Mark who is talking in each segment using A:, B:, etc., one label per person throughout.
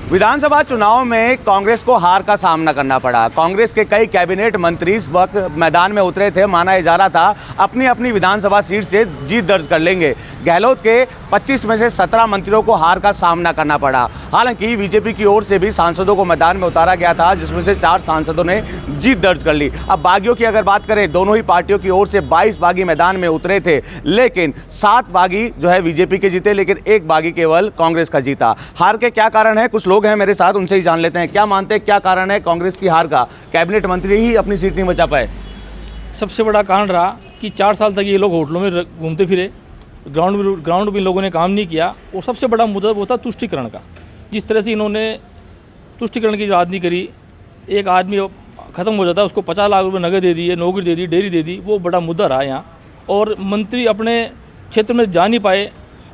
A: विधानसभा चुनाव में कांग्रेस को हार का सामना करना पड़ा। कांग्रेस के कई कैबिनेट मंत्री इस वक्त मैदान में उतरे थे। माना जा रहा था अपनी अपनी विधानसभा सीट से जीत दर्ज कर लेंगे। गहलोत के 25 में से 17 मंत्रियों को हार का सामना करना पड़ा। हालांकि बीजेपी की ओर से भी सांसदों को मैदान में उतारा गया था, जिसमें से 4 सांसदों ने जीत दर्ज कर ली। अब बागियों की अगर बात करें, दोनों ही पार्टियों की ओर से 22 बागी मैदान में उतरे थे, लेकिन 7 बागी जो है बीजेपी के जीते, लेकिन 1 बागी केवल कांग्रेस का जीता। हार के क्या कारण है, कुछ लोग हैं मेरे साथ, उनसे ही जान लेते हैं। क्या मानते हैं, क्या कारण है कांग्रेस की हार का? कैबिनेट मंत्री ही अपनी सीट नहीं बचा पाए।
B: सबसे बड़ा कारण रहा कि 4 साल तक ये लोग होटलों में घूमते फिरे, ग्राउंड में लोगों ने काम नहीं किया। और सबसे बड़ा मुद्दा वो था तुष्टीकरण का। जिस तरह से इन्होंने तुष्टीकरण की राजनीति करी, एक आदमी ख़त्म हो जाता है उसको 50 लाख रुपये नगद दे दिए, नौकरी दे दी, डेयरी दे दी, वो बड़ा मुद्दा रहा यहाँ। और मंत्री अपने क्षेत्र में जा नहीं पाए,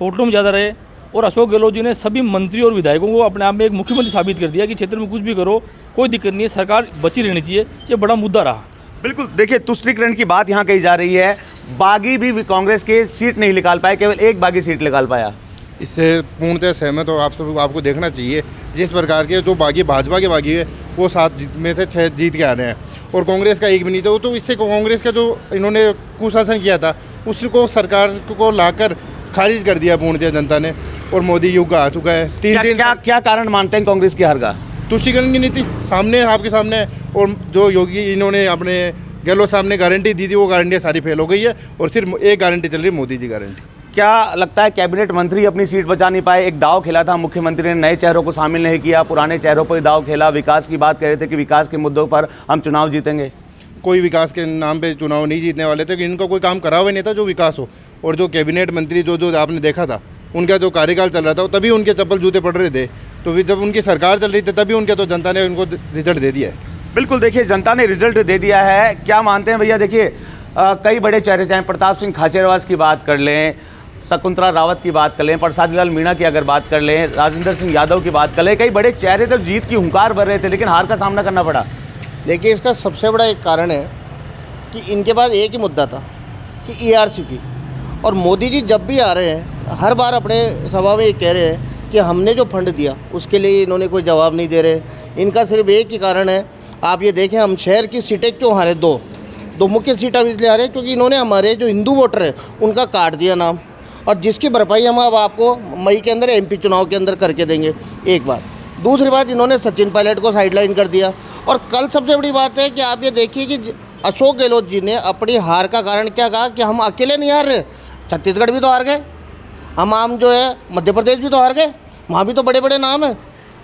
B: होटलों में ज़्यादा रहे। और अशोक गहलोत जी ने सभी मंत्री और विधायकों को अपने आप में एक मुख्यमंत्री साबित कर दिया कि क्षेत्र में कुछ भी करो, कोई दिक्कत नहीं है, सरकार बची रहनी चाहिए। ये बड़ा मुद्दा रहा।
A: बिल्कुल, देखिए तुष्टीकरण की बात यहाँ कही जा रही है। बागी भी कांग्रेस के सीट नहीं निकाल पाए, केवल 1 बागी सीट निकाल पाया।
C: इससे पूर्णतः सहमत हो। आपको देखना चाहिए जिस प्रकार के जो बागी भाजपा के बागी है वो 7 में से 6 जीत के आ रहे हैं, और कांग्रेस का 1 भी नहीं था। तो इससे कांग्रेस का जो इन्होंने कुशासन किया था उसको सरकार को लाकर खारिज कर दिया पूर्णतः जनता ने, और मोदी युग आ चुका है।
A: क्या कारण मानते हैं कांग्रेस की हार का?
C: तुष्टीकरण की नीति सामने आपके सामने है, और जो योगी इन्होंने अपने गहलोत सामने गारंटी दी थी वो गारंटी सारी फेल हो गई है, और सिर्फ एक गारंटी चल रही है, मोदी जी गारंटी।
A: क्या लगता है कैबिनेट मंत्री अपनी सीट बचा नहीं पाए? एक दाव खेला था मुख्यमंत्री ने, नए चेहरों को शामिल नहीं किया, पुराने चेहरों पर दाव खेला। विकास की बात कह रहे थे कि विकास के मुद्दों पर हम चुनाव जीतेंगे।
C: कोई विकास के नाम पे चुनाव नहीं जीतने वाले थे, कि इनका कोई काम करा हुआ नहीं था जो विकास हो। और जो कैबिनेट मंत्री जो आपने देखा था, उनका जो कार्यकाल चल रहा था, तभी उनके चप्पल जूते पड़ रहे थे। तो फिर जब उनकी सरकार चल रही थी तभी उनके तो जनता ने उनको रिजल्ट दे दिया है।
A: बिल्कुल, देखिए जनता ने रिजल्ट दे दिया है। क्या मानते हैं भैया? देखिए कई बड़े चेहरे, चाहे प्रताप सिंह खाचरियावास की बात कर लें, शकुंतला रावत की बात कर लें, प्रसाद लाल मीणा की अगर बात कर लें, राजेंद्र सिंह यादव की बात कर लें, कई बड़े चेहरे तो जीत की हुंकार भर रहे थे, लेकिन हार का सामना करना पड़ा।
D: देखिए, इसका सबसे बड़ा एक कारण है कि इनके पास एक ही मुद्दा था कि ERCP। और मोदी जी जब भी आ रहे हैं, हर बार अपने सभा में ये कह रहे हैं कि हमने जो फंड दिया उसके लिए इन्होंने कोई जवाब नहीं दे रहे। इनका सिर्फ एक ही कारण है, आप ये देखें, हम शहर की सीटें क्यों हारे, दो मुख्य सीटें हम इसलिए हारे क्योंकि इन्होंने हमारे जो हिंदू वोटर है उनका काट दिया नाम, और जिसकी भरपाई हम अब आपको मई के अंदर MP चुनाव के अंदर करके देंगे। एक बात। दूसरी बात, इन्होंने सचिन पायलट को साइडलाइन कर दिया। और कल सबसे बड़ी बात है कि आप ये देखिए कि अशोक गहलोत जी ने अपनी हार का कारण क्या कहा कि हम अकेले नहीं हार रहे, छत्तीसगढ़ भी तो हार गए, हम जो है मध्य प्रदेश भी तो हार गए, वहाँ भी तो बड़े बड़े नाम हैं,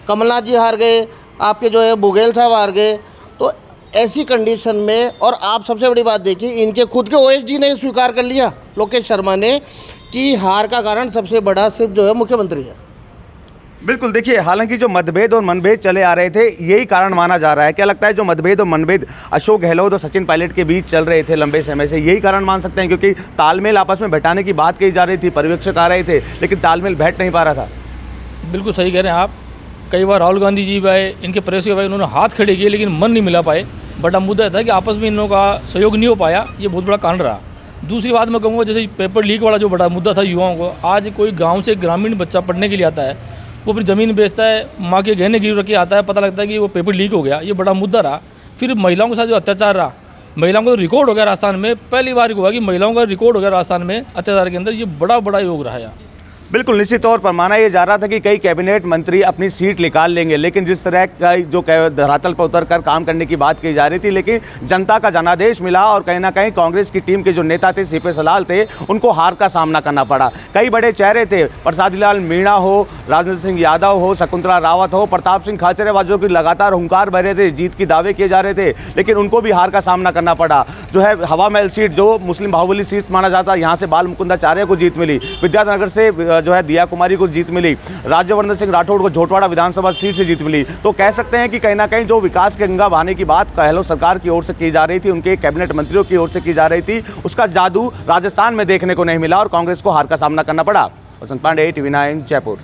D: कमलनाथ जी हार गए, आपके जो है बुघेल साहब हार गए। तो ऐसी कंडीशन में, और आप सबसे बड़ी बात देखिए, इनके खुद के OSG ने स्वीकार कर लिया, लोकेश शर्मा ने, कि हार का कारण सबसे बड़ा सिर्फ जो है मुख्यमंत्री है।
A: बिल्कुल, देखिए हालांकि जो मतभेद और मनभेद चले आ रहे थे, यही कारण माना जा रहा है। क्या लगता है जो मतभेद और मनभेद अशोक गहलोत और सचिन पायलट के बीच चल रहे थे लंबे समय से, यही कारण मान सकते हैं? क्योंकि तालमेल आपस में बैठाने की बात कही जा रही थी, पर्यवेक्षक आ रहे थे, लेकिन तालमेल बैठ नहीं पा रहा था।
B: बिल्कुल सही कह रहे हैं आप। कई बार राहुल गांधी जी भाई, इनके प्रयास भाई, उन्होंने हाथ खड़े किए लेकिन मन नहीं मिला पाए। बड़ा मुद्दा था कि आपस में इन लोगों का सहयोग नहीं हो पाया, ये बहुत बड़ा कारण रहा। दूसरी बात मैं कहूँगा, जैसे पेपर लीक वाला जो बड़ा मुद्दा था युवाओं को, आज कोई गांव से ग्रामीण बच्चा पढ़ने के लिए आता है, वो अपनी ज़मीन बेचता है, माँ के गहने गिरवी रख के आता है, पता लगता है कि वो पेपर लीक हो गया, ये बड़ा मुद्दा रहा। फिर महिलाओं के साथ जो अत्याचार रहा, महिलाओं का तो रिकॉर्ड हो गया राजस्थान में, पहली बार हुआ कि महिलाओं का रिकॉर्ड हो गया राजस्थान में अत्याचार के अंदर, ये बड़ा योग रहा है।
A: बिल्कुल, निश्चित तौर पर माना यह जा रहा था कि कई कैबिनेट मंत्री अपनी सीट निकाल लेंगे, लेकिन जिस तरह का जो धरातल पर उतरकर काम करने की बात की जा रही थी, लेकिन जनता का जनादेश मिला, और कहीं ना कहीं कांग्रेस की टीम के जो नेता थे, सीपी सलाल थे, उनको हार का सामना करना पड़ा। कई बड़े चेहरे थे, प्रसाद लाल मीणा हो, राजेंद्र सिंह यादव हो, शकुंतला रावत हो, प्रताप सिंह खाचरियावास, जो कि लगातार हुंकार भर रहे थे, जीत की दावे किए जा रहे थे, लेकिन उनको भी हार का सामना करना पड़ा। जो है हवा महल सीट, जो मुस्लिम बाहुबली सीट माना जाता है, यहाँ से बाल मुकुंदाचार्य को जीत मिली, विद्यानगर से जो है दिया कुमारी को जीत मिली, राज्यवर्धन सिंह राठौड़ को झोटवाड़ा विधानसभा सीट से जीत मिली। तो कह सकते हैं कि कहीं ना कहीं जो विकास के गंगा बहाने की बात गहलोत सरकार की ओर से की जा रही थी, उनके कैबिनेट मंत्रियों की ओर से की जा रही थी, उसका जादू राजस्थान में देखने को नहीं मिला और कांग्रेस को हार का सामना करना पड़ा। वसंत पांडे, TV9 जयपुर।